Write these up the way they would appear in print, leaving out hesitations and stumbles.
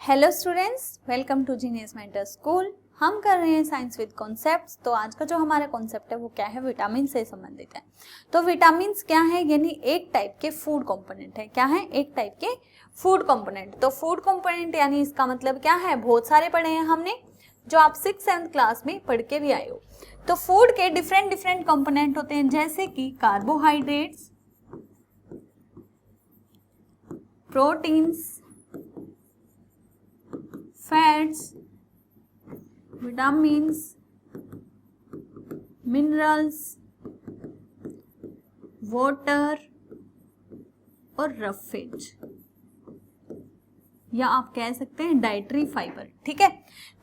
Hello students, welcome to Genius Mentor school. हम कर रहे हैं साइंस विद कॉन्सेप्ट्स। तो आज का जो हमारा कॉन्सेप्ट है वो क्या है, विटामिन से संबंधित है। तो विटामिन क्या है, यानी एक टाइप के फूड कंपोनेंट है। क्या है? एक टाइप के फूड कंपोनेंट। तो फूड कंपोनेंट यानी इसका मतलब क्या है, बहुत सारे पढ़े हैं हमने, जो आप 6th-7th क्लास में पढ़ के भी आए हो। तो फूड के डिफरेंट डिफरेंट कंपोनेंट होते हैं, जैसे कि carbohydrates, proteins, fats, vitamins, minerals, water और रफेज, या आप कह सकते हैं डाइटरी फाइबर। ठीक है,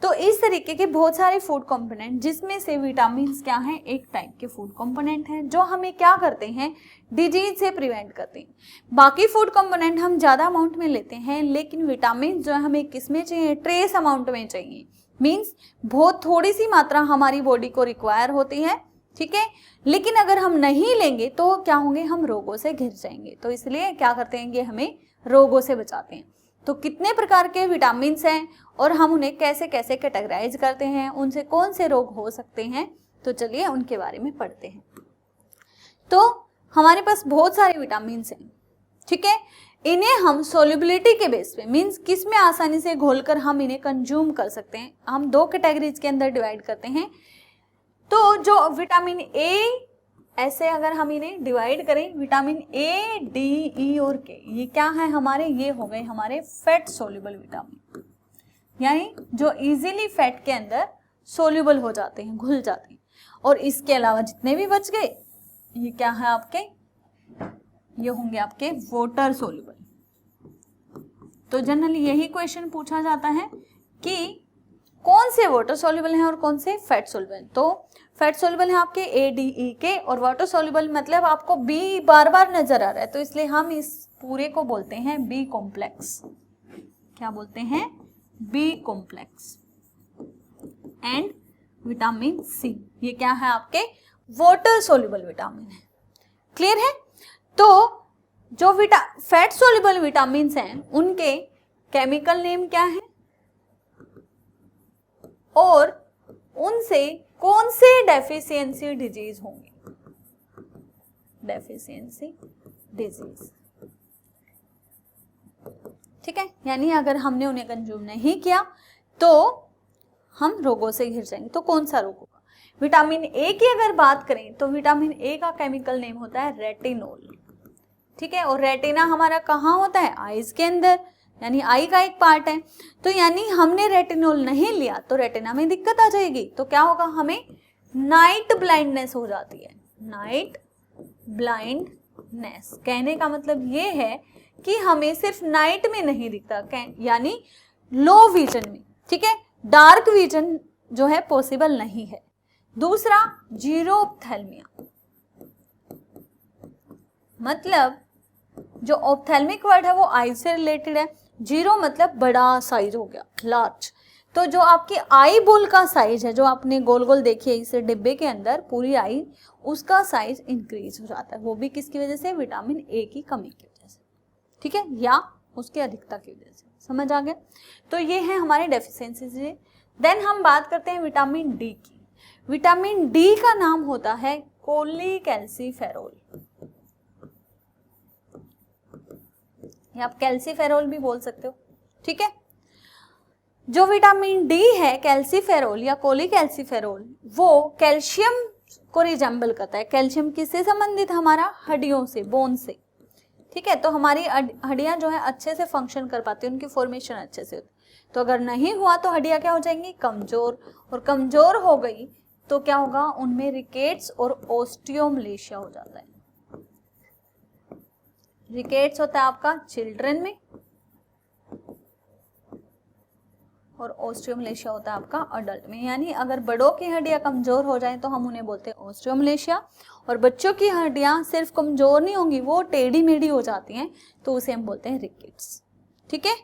तो इस तरीके के बहुत सारे फूड कंपोनेंट, जिसमें से विटामिन्स क्या है, एक टाइप के फूड कंपोनेंट हैं, जो हमें क्या करते हैं, डिजीज से प्रिवेंट करते हैं। बाकी फूड कंपोनेंट हम ज़्यादा अमाउंट में लेते हैं, लेकिन विटामिन जो है हमें किस में चाहिए, ट्रेस अमाउंट में चाहिए। मीन्स बहुत थोड़ी सी मात्रा हमारी बॉडी को रिक्वायर होती है। ठीक है, लेकिन अगर हम नहीं लेंगे तो क्या होंगे, हम रोगों से घिर जाएंगे। तो इसलिए क्या करते हैं, ये हमें रोगों से बचाते हैं। तो कितने प्रकार के विटामिन हैं और हम उन्हें कैसे कैसे कैटेगराइज करते हैं, उनसे कौन से रोग हो सकते हैं, तो चलिए उनके बारे में पढ़ते हैं। तो हमारे पास बहुत सारे विटामिन हैं। ठीक है, इन्हें हम सोल्युबिलिटी के बेस पे, मीन्स किस में आसानी से घोलकर हम इन्हें कंज्यूम कर सकते हैं, हम दो कैटेगरीज के अंदर डिवाइड करते हैं। तो जो विटामिन ए, ऐसे अगर हम इन्हें डिवाइड करें, विटामिन ए, डी, ई और के, ये क्या है हमारे, ये हो गए हमारे फैट सोल्यूबल विटामिन, यानी जो इजीली फैट के अंदर सोल्यूबल हो जाते हैं, घुल जाते हैं। और इसके अलावा जितने भी बच गए, ये क्या है आपके, ये होंगे आपके वाटर सोल्यूबल। तो जनरली यही क्वेश्चन पूछा जाता है कि कौन से वाटर सोल्यूबल हैं और कौन से फैट सोल्यूबल। तो फैट सोल्यूबल है आपके ए, डी, ई, के, और वाटर सोल्यूबल मतलब आपको बी बार बार नजर आ रहा है, तो इसलिए हम इस पूरे को बोलते हैं बी कॉम्प्लेक्स। क्या बोलते हैं, B complex. And vitamin C, ये क्या है आपके वाटर सोल्यूबल विटामिन है। क्लियर है? तो जो फैट सोल्यूबल विटामिन हैं, उनके केमिकल नेम क्या है और उनसे कौन से डेफिशिएंसी डिजीज होंगे, डेफिशिएंसी डिजीज। ठीक है, यानी अगर हमने उन्हें कंज्यूम नहीं किया तो हम रोगों से घिर जाएंगे। तो कौन सा रोग होगा? विटामिन ए की अगर बात करें तो विटामिन ए का केमिकल नेम होता है रेटिनोल। ठीक है, और रेटिना हमारा कहाँ होता है, आईज के अंदर, यानी आई का एक पार्ट है। तो यानी हमने रेटिनोल नहीं लिया तो रेटिना में दिक्कत आ जाएगी। तो क्या होगा, हमें नाइट ब्लाइंडनेस हो जाती है, नाइट ब्लाइंडनेस। कहने का मतलब ये है कि हमें सिर्फ नाइट में नहीं दिखता, यानी लो विजन में। ठीक है, डार्क विजन जो है पॉसिबल नहीं है। दूसरा, जीरो ऑप्थेल्मिया, मतलब जो ऑप्थेल्मिक वर्ड है वो आई से रिलेटेड है। जीरो मतलब बड़ा साइज हो गया, लार्ज। तो जो आपकी आई बॉल का साइज है, जो आपने गोल गोल देखी है इस डिब्बे के अंदर पूरी आई, उसका साइज इंक्रीज हो जाता है। वो भी किसकी वजह से, विटामिन ए की कमी की वजह से। ठीक है, या उसकी अधिकता की वजह से। समझ आ गया? तो ये है हमारे डेफिशिएंसीज। देन हम बात करते हैं विटामिन डी की। विटामिन डी का नाम होता है कोलीकैल्सीफेरोल, या आप कैल्सीफेरोल भी बोल सकते हो। ठीक है, जो विटामिन डी है, कैल्सीफेरोल या कोलीकैल्सीफेरोल, वो कैल्शियम को रिजेंबल करता है। कैल्शियम किससे संबंधित, हमारा हड्डियों से, बोन से। ठीक है, तो हमारी हड्डियां जो है अच्छे से फंक्शन कर पाती है, उनकी फॉर्मेशन अच्छे से होती। तो अगर नहीं हुआ तो हड्डियां क्या हो जाएंगी, कमजोर, और कमजोर हो गई तो क्या होगा, उनमें रिकेट्स और ओस्टियोमलेशिया हो जाता है। रिकेट्स होता है आपका चिल्ड्रन में, और ओस्टियोमलेशिया होता है आपका अडल्ट में। यानी अगर बड़ों की हड्डियां कमजोर हो जाएं तो हम उन्हें बोलते हैं ओस्टियोमलेशिया, और बच्चों की हड्डियां सिर्फ कमजोर नहीं होंगी, वो टेढ़ी मेढ़ी हो जाती हैं, तो उसे हम बोलते हैं रिकेट्स। ठीक है,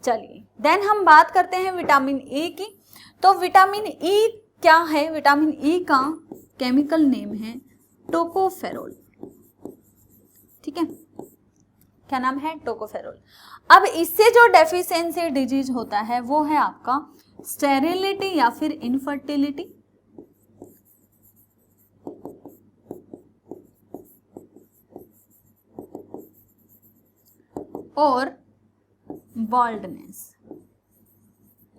चलिए देन हम बात करते हैं विटामिन ई की। तो विटामिन ई क्या है, विटामिन ई का केमिकल नेम है टोकोफेरोल। ठीक है, क्या नाम है, टोकोफेरोल। अब इससे जो डेफिशिएंसी डिजीज होता है वो है आपका स्टेरिलिटी या फिर इनफर्टिलिटी, और बॉल्डनेस।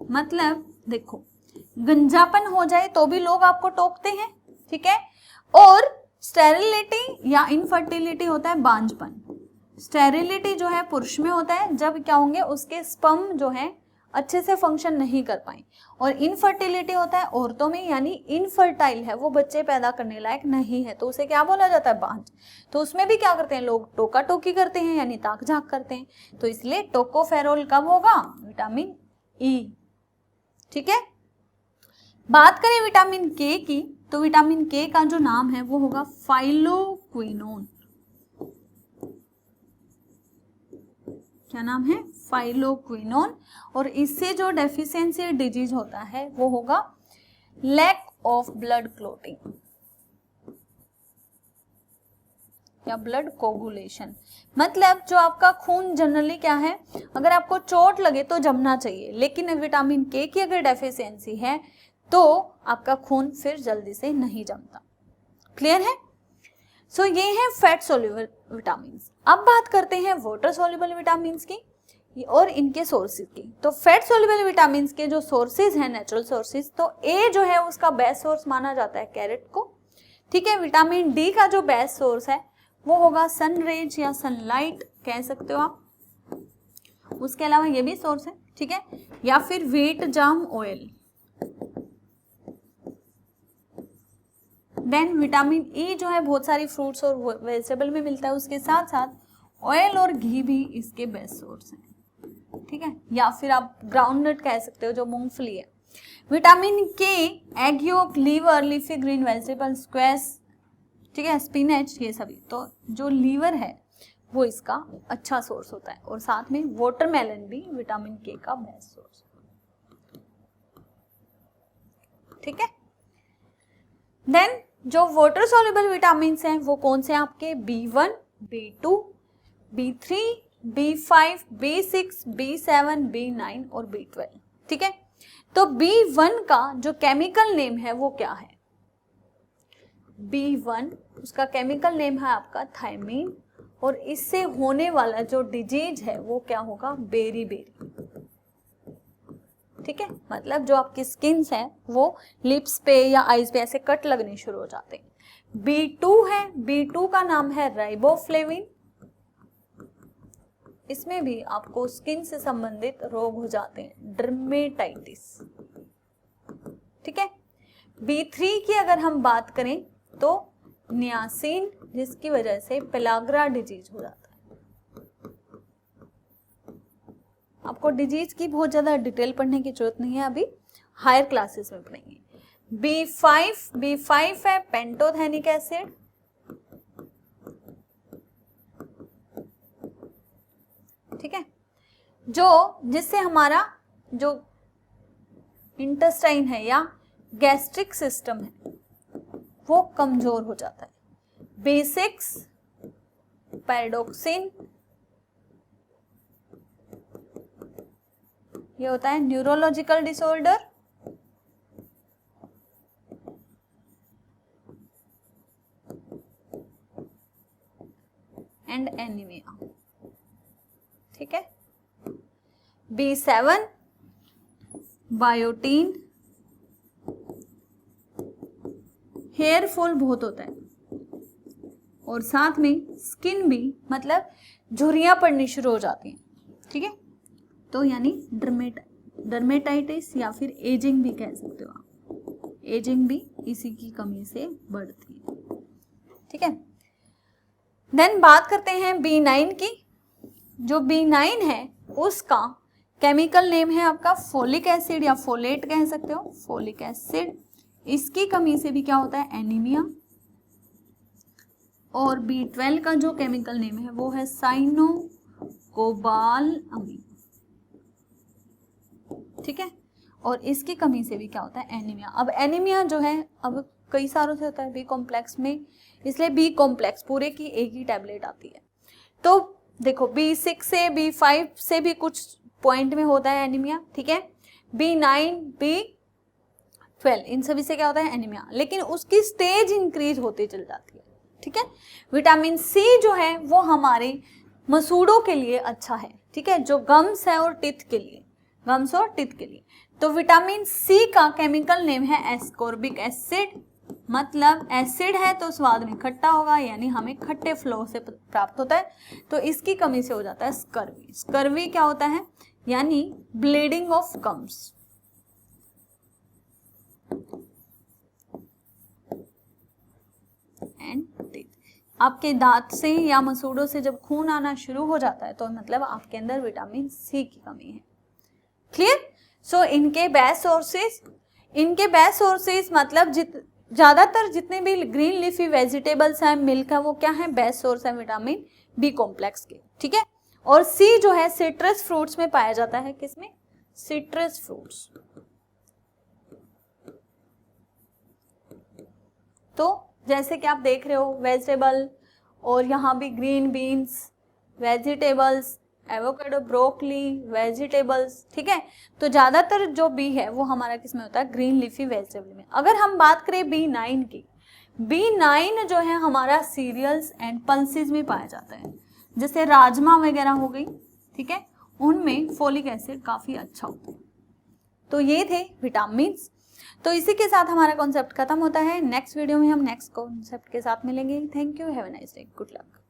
मतलब देखो, गंजापन हो जाए तो भी लोग आपको टोकते हैं, ठीक है। और स्टेरिलिटी या इनफर्टिलिटी होता है बांझपन। स्टेरिलिटी जो है पुरुष में होता है जब क्या होंगे, उसके स्पर्म जो है अच्छे से फंक्शन नहीं कर पाए, और इनफर्टिलिटी होता है औरतों में, यानी इनफर्टाइल है, वो बच्चे पैदा करने लायक नहीं है, तो उसे क्या बोला जाता है, बांझ। तो उसमें भी क्या करते हैं लोग, टोका टोकी करते हैं, यानी ताक झाक करते हैं। तो इसलिए टोकोफेरोल कब होगा, विटामिन ई, ठीक है। बात करें विटामिन के की, तो विटामिन के का जो नाम है वो होगा फाइलोक्विनोन। क्या नाम है, फाइलोक्विनोन। और इससे जो डेफिशिएंसी डिजीज होता है वो होगा लैक ऑफ ब्लड क्लोटिंग या ब्लड कोगुलेशन। मतलब जो आपका खून जनरली क्या है, अगर आपको चोट लगे तो जमना चाहिए, लेकिन विटामिन के की अगर डेफिशिएंसी है तो आपका खून फिर जल्दी से नहीं जमता। क्लियर है। सो ये है फैट सोल्यूबल विटामिन्स। अब बात करते हैं वाटर सोल्यूबल विटामिन्स की और इनके सोर्सेज की। तो फैट सोल्यूबल विटामिन्स के जो सोर्सेज हैं, नेचुरल सोर्सेज, तो ए जो है उसका बेस्ट सोर्स माना जाता है कैरेट को, ठीक है। विटामिन डी का जो बेस्ट सोर्स है वो होगा सन रेज या सनलाइट कह सकते हो आप। उसके अलावा ये भी सोर्स है, ठीक है, या फिर व्हीट जाम ऑयल। देन विटामिन ई जो है बहुत सारी फ्रूट्स और वेजिटेबल में मिलता है, उसके साथ साथ ऑयल और घी भी इसके बेस्ट सोर्स हैं, ठीक है, या फिर आप ग्राउंडनट कह सकते हो जो मूंगफली है। Vitamin K egg yolk, liver, leafy green vegetable, squash, ठीक है, स्पिनच, ये सभी। तो जो लीवर है वो इसका अच्छा सोर्स होता है, और साथ में वाटरमेलन भी विटामिन के का बेस्ट सोर्स, ठीक है। देन जो वाटर सॉल्युबल विटामिन हैं वो कौन से हैं आपके, B1, B2, B3, B5, B6, B7, B9 और B12, ठीक है। तो B1 का जो केमिकल नेम है वो क्या है, B1 उसका केमिकल नेम है आपका थायमीन, और इससे होने वाला जो डिजीज है वो क्या होगा, बेरी, ठीक है। मतलब जो आपकी स्किन है वो लिप्स पे या आईज पे ऐसे कट लगने शुरू हो जाते हैं। B2 है, B2 का नाम है राइबोफ्लेविन, इसमें भी आपको स्किन से संबंधित रोग हो जाते हैं, डर्मेटाइटिस, ठीक है। B3 की अगर हम बात करें तो नियासिन, जिसकी वजह से पेलाग्रा डिजीज हो जाता है। आपको डिजीज की बहुत ज्यादा डिटेल पढ़ने की जरूरत नहीं है, अभी हायर क्लासेस में पढ़ेंगे। B5 है पेंटोथेनिक एसिड, ठीक है, जो जिससे हमारा जो इंटेस्टाइन है या गैस्ट्रिक सिस्टम है वो कमजोर हो जाता है। B6 पैराडॉक्सिन, ये होता है न्यूरोलॉजिकल डिसऑर्डर। एंड एनीमिया, ठीक है। B7 बायोटीन, हेयर फॉल बहुत होता है, और साथ में स्किन भी, मतलब झुर्रियां पड़नी शुरू हो जाती हैं, ठीक है। तो यानी डर्मेटाइटिस या फिर एजिंग भी कह सकते हो आप, एजिंग भी इसी की कमी से बढ़ती है, ठीक है। देन बात करते हैं B9 की। जो B9 है उसका केमिकल नेम है आपका फोलिक एसिड या फोलेट कह सकते हो, फोलिक एसिड। इसकी कमी से भी क्या होता है, एनीमिया। और B12 का जो केमिकल नेम है वो है साइनोकोबालामीन, ठीक है। और इसकी कमी से भी क्या होता है, एनीमिया। अब एनीमिया जो है अब कई सारों से होता है B कॉम्प्लेक्स में, इसलिए B कॉम्प्लेक्स पूरे की एक ही टैबलेट आती है। तो देखो B6 से B5 से भी कुछ पॉइंट में होता है एनीमिया, ठीक है, B9 B12 इन सभी से क्या होता है एनीमिया, लेकिन उसकी स्टेज इंक्रीज होती चल जाती है, ठीक है। विटामिन सी जो है वो हमारे मसूड़ों के लिए अच्छा है, ठीक है, जो गम्स है और टिथ के लिए, गम्स और टिथ के लिए। तो विटामिन सी का केमिकल नेम है एस्कॉर्बिक एसिड, मतलब एसिड है तो स्वाद में खट्टा होगा, यानी हमें खट्टे फ्लो से प्राप्त होता है। तो इसकी कमी से हो जाता है स्कर्वी। स्कर्वी क्या होता है, यानी bleeding of gums. And teeth, आपके दांत से या मसूड़ों से जब खून आना शुरू हो जाता है तो मतलब आपके अंदर विटामिन सी की कमी है। क्लियर। सो इनके बेस्ट सोर्सेज मतलब ज्यादातर जितने भी ग्रीन लीफी वेजिटेबल्स हैं, मिल्क है, वो क्या है, बेस्ट सोर्स है विटामिन बी कॉम्प्लेक्स के, ठीक है। और सी जो है सिट्रस फ्रूट्स में पाया जाता है, किसमें, सिट्रस फ्रूट्स। तो जैसे कि आप देख रहे हो वेजिटेबल, और यहाँ भी green beans, vegetables, avocado, broccoli, vegetables, ठीक है। तो ज्यादातर जो बी है वो हमारा किस में होता है, ग्रीन लीफी वेजिटेबल में। अगर हम बात करें B9 की, B9 जो है हमारा सीरियल्स एंड पल्सेस में पाया जाता है, जैसे राजमा वगैरह हो गई, ठीक है, उनमें फोलिक एसिड काफी अच्छा होता है। तो ये थे विटामिन। तो इसी के साथ हमारा कॉन्सेप्ट खत्म होता है। नेक्स्ट वीडियो में हम नेक्स्ट कॉन्सेप्ट के साथ मिलेंगे। Thank you, have a nice day, good luck.